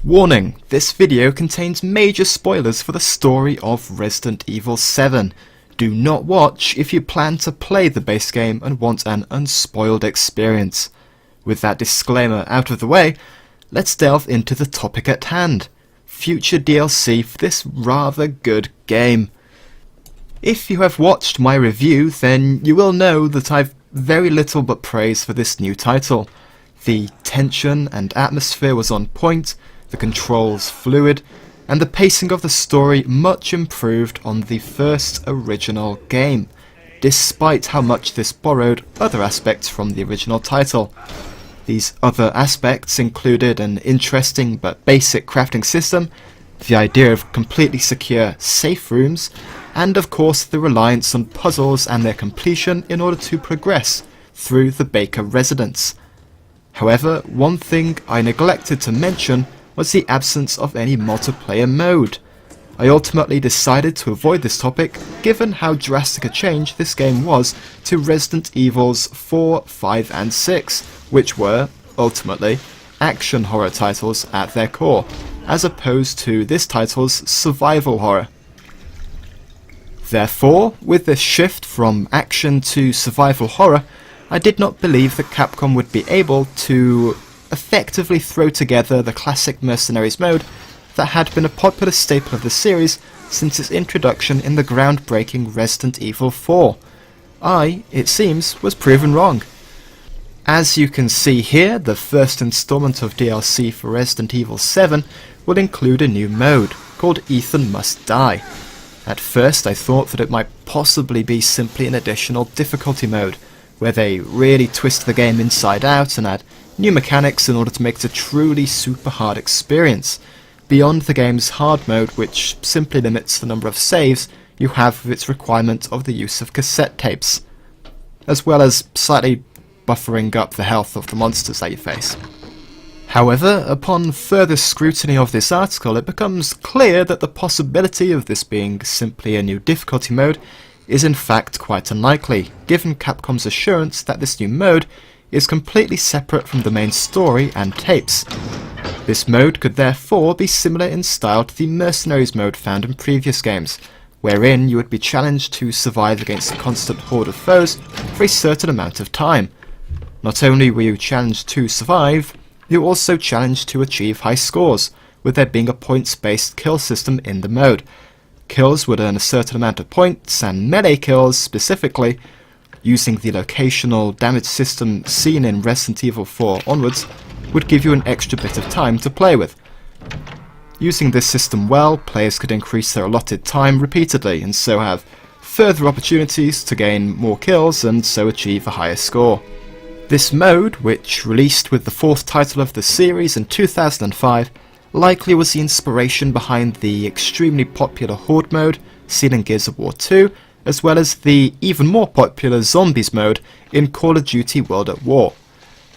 Warning, this video contains major spoilers for the story of Resident Evil 7. Do not watch if you plan to play the base game and want an unspoiled experience. With that disclaimer out of the way, let's delve into the topic at hand. Future DLC for this rather good game. If you have watched my review, then you will know that I've very little but praise for this new title. The tension and atmosphere was on point, the controls fluid, and the pacing of the story much improved on the first original game, despite how much this borrowed other aspects from the original title. These other aspects included an interesting but basic crafting system, the idea of completely secure safe rooms, and of course the reliance on puzzles and their completion in order to progress through the Baker residence. However, one thing I neglected to mention was the absence of any multiplayer mode. I ultimately decided to avoid this topic given how drastic a change this game was to Resident Evils 4, 5 and 6, which were, ultimately, action horror titles at their core, as opposed to this title's survival horror. Therefore, with this shift from action to survival horror, I did not believe that Capcom would be able to effectively throw together the classic Mercenaries mode that had been a popular staple of the series since its introduction in the groundbreaking Resident Evil 4. It seems, was proven wrong. As you can see here, the first installment of DLC for Resident Evil 7 will include a new mode, called Ethan Must Die. At first I thought that it might possibly be simply an additional difficulty mode, where they really twist the game inside out and add new mechanics in order to make it a truly super hard experience, beyond the game's hard mode, which simply limits the number of saves you have with its requirement of the use of cassette tapes, as well as slightly buffering up the health of the monsters that you face. However, upon further scrutiny of this article, it becomes clear that the possibility of this being simply a new difficulty mode is in fact quite unlikely, given Capcom's assurance that this new mode is completely separate from the main story and tapes. This mode could therefore be similar in style to the Mercenaries mode found in previous games, wherein you would be challenged to survive against a constant horde of foes for a certain amount of time. Not only were you challenged to survive, you were also challenged to achieve high scores, with there being a points-based kill system in the mode. Kills would earn a certain amount of points, and melee kills specifically, using the locational damage system seen in Resident Evil 4 onwards, would give you an extra bit of time to play with. Using this system well, players could increase their allotted time repeatedly and so have further opportunities to gain more kills and so achieve a higher score. This mode, which released with the fourth title of the series in 2005, likely was the inspiration behind the extremely popular Horde mode seen in Gears of War 2, as well as the even more popular Zombies mode in Call of Duty World at War.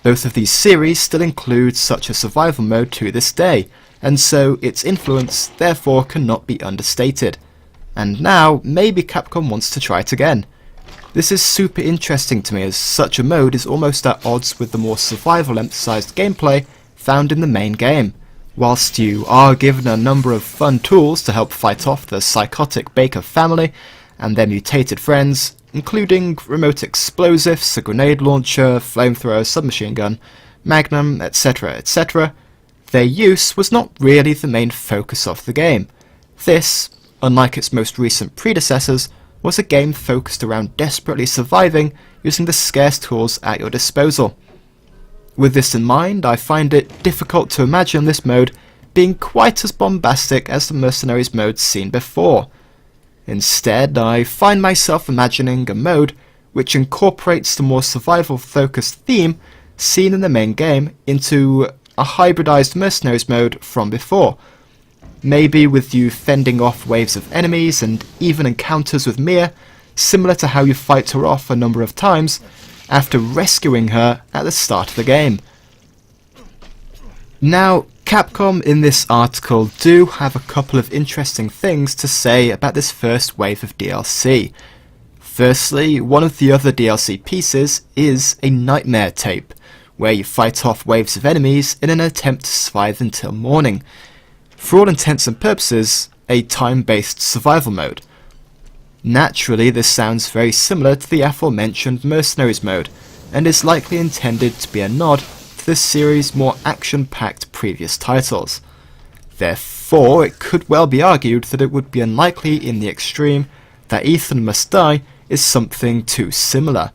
Both of these series still include such a survival mode to this day, and so its influence therefore cannot be understated. And now, maybe Capcom wants to try it again. This is super interesting to me as such a mode is almost at odds with the more survival emphasized gameplay found in the main game. Whilst you are given a number of fun tools to help fight off the psychotic Baker family and their mutated friends, including remote explosives, a grenade launcher, flamethrower, submachine gun, magnum, etc, etc, their use was not really the main focus of the game. This, unlike its most recent predecessors, was a game focused around desperately surviving using the scarce tools at your disposal. With this in mind, I find it difficult to imagine this mode being quite as bombastic as the Mercenaries mode seen before. Instead, I find myself imagining a mode which incorporates the more survival-focused theme seen in the main game into a hybridized Mercenaries mode from before. Maybe with you fending off waves of enemies and even encounters with Mia, similar to how you fight her off a number of times after rescuing her at the start of the game. Now, Capcom in this article do have a couple of interesting things to say about this first wave of DLC. Firstly, one of the other DLC pieces is a nightmare tape, where you fight off waves of enemies in an attempt to survive until morning. For all intents and purposes, a time-based survival mode. Naturally, this sounds very similar to the aforementioned Mercenaries mode, and is likely intended to be a nod to the series' more action-packed previous titles. Therefore, it could well be argued that it would be unlikely in the extreme that Ethan Must Die is something too similar,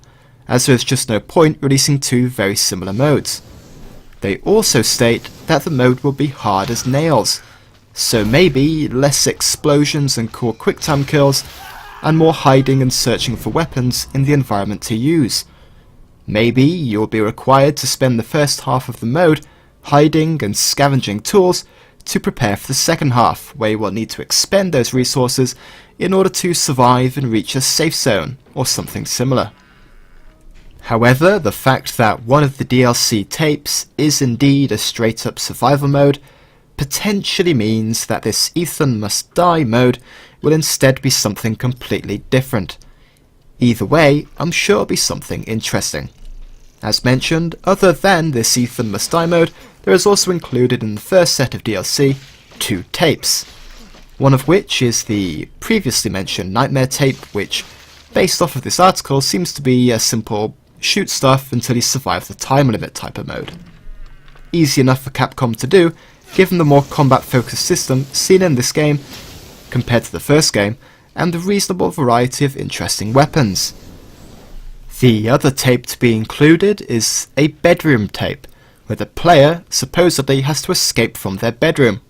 as there is just no point releasing two very similar modes. They also state that the mode will be hard as nails, so maybe less explosions and cool quick-time kills, and more hiding and searching for weapons in the environment to use. Maybe you'll be required to spend the first half of the mode hiding and scavenging tools to prepare for the second half, where you will need to expend those resources in order to survive and reach a safe zone, or something similar. However, the fact that one of the DLC tapes is indeed a straight-up survival mode potentially means that this Ethan Must Die mode will instead be something completely different. Either way, I'm sure it'll be something interesting. As mentioned, other than this Ethan Must Die mode, there is also included in the first set of DLC 2 tapes. One of which is the previously mentioned Nightmare tape, which, based off of this article, seems to be a simple shoot stuff until you survive the time limit type of mode. Easy enough for Capcom to do, given the more combat focused system seen in this game compared to the first game, and the reasonable variety of interesting weapons. The other tape to be included is a bedroom tape, where the player supposedly has to escape from their bedroom.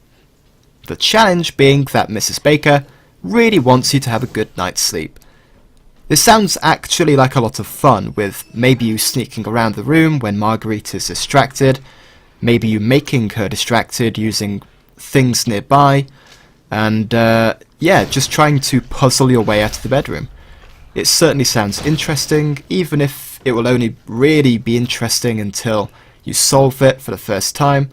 The challenge being that Mrs. Baker really wants you to have a good night's sleep. This sounds actually like a lot of fun, with maybe you sneaking around the room when Marguerite is distracted, maybe you making her distracted using things nearby, and just trying to puzzle your way out of the bedroom. It certainly sounds interesting, even if it will only really be interesting until you solve it for the first time,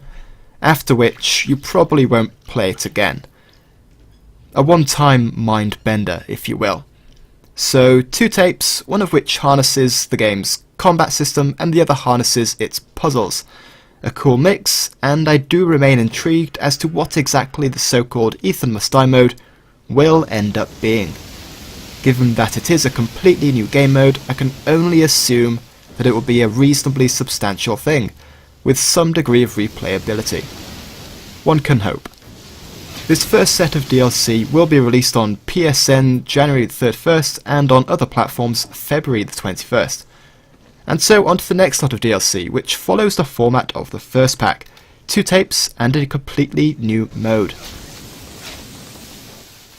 after which you probably won't play it again. A one-time mind bender, if you will. So 2 tapes, one of which harnesses the game's combat system and the other harnesses its puzzles. A cool mix, and I do remain intrigued as to what exactly the so-called Ethan Must Die mode will end up being. Given that it is a completely new game mode, I can only assume that it will be a reasonably substantial thing, with some degree of replayability. One can hope. This first set of DLC will be released on PSN January the 31st and on other platforms February the 21st. And so on to the next lot of DLC, which follows the format of the first pack, 2 tapes and a completely new mode.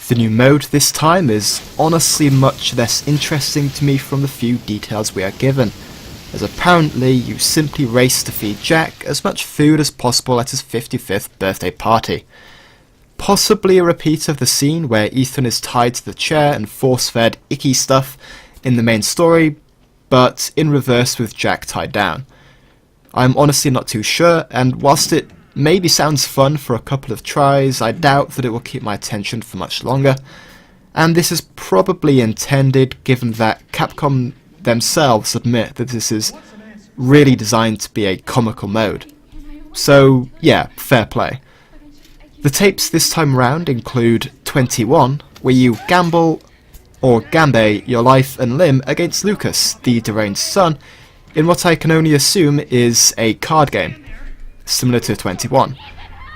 The new mode this time is honestly much less interesting to me from the few details we are given, as apparently you simply race to feed Jack as much food as possible at his 55th birthday party. Possibly a repeat of the scene where Ethan is tied to the chair and force-fed icky stuff in the main story, but in reverse with Jack tied down. I'm honestly not too sure, and whilst it maybe sounds fun for a couple of tries, I doubt that it will keep my attention for much longer, and this is probably intended given that Capcom themselves admit that this is really designed to be a comical mode. So yeah, fair play. The tapes this time round include 21, where you gamble or gambe your life and limb against Lucas, the deranged son, in what I can only assume is a card game, similar to 21.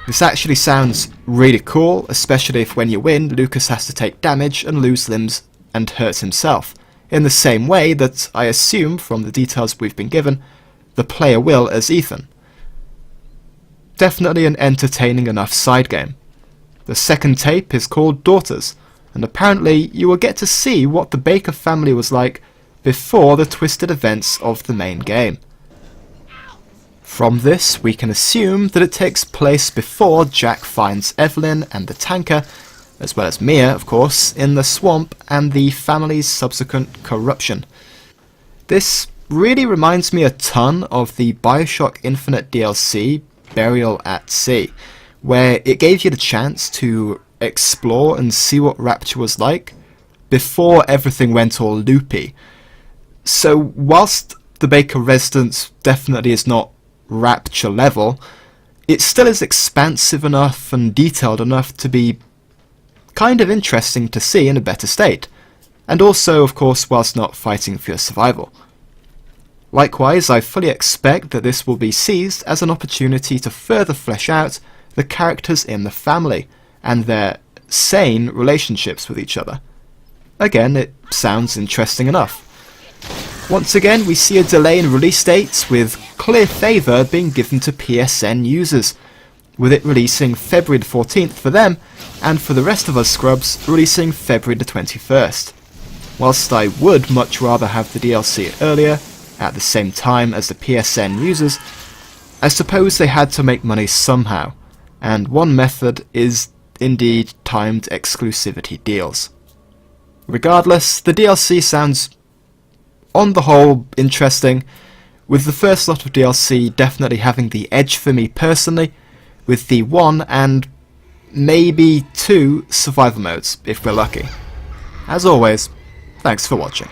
This actually sounds really cool, especially if when you win, Lucas has to take damage and lose limbs and hurt himself, in the same way that I assume, from the details we've been given, the player will as Ethan. Definitely an entertaining enough side game. The second tape is called Daughters, and apparently you will get to see what the Baker family was like before the twisted events of the main game. From this, we can assume that it takes place before Jack finds Evelyn and the tanker, as well as Mia, of course, in the swamp and the family's subsequent corruption. This really reminds me a ton of the Bioshock Infinite DLC, Burial at Sea, where it gave you the chance to explore and see what Rapture was like before everything went all loopy. So whilst the Baker residence definitely is not Rapture level, it still is expansive enough and detailed enough to be kind of interesting to see in a better state, and also, of course, whilst not fighting for your survival. Likewise, I fully expect that this will be seized as an opportunity to further flesh out the characters in the family, and their sane relationships with each other. Again, it sounds interesting enough. Once again, we see a delay in release dates, with clear favour being given to PSN users, with it releasing February the 14th for them, and for the rest of us scrubs, releasing February the 21st. Whilst I would much rather have the DLC earlier, at the same time as the PSN users, I suppose they had to make money somehow, and one method is indeed timed exclusivity deals. Regardless, the DLC sounds on the whole interesting, with the first lot of DLC definitely having the edge for me personally, with the 1 and maybe 2 survival modes if we're lucky. As always, thanks for watching.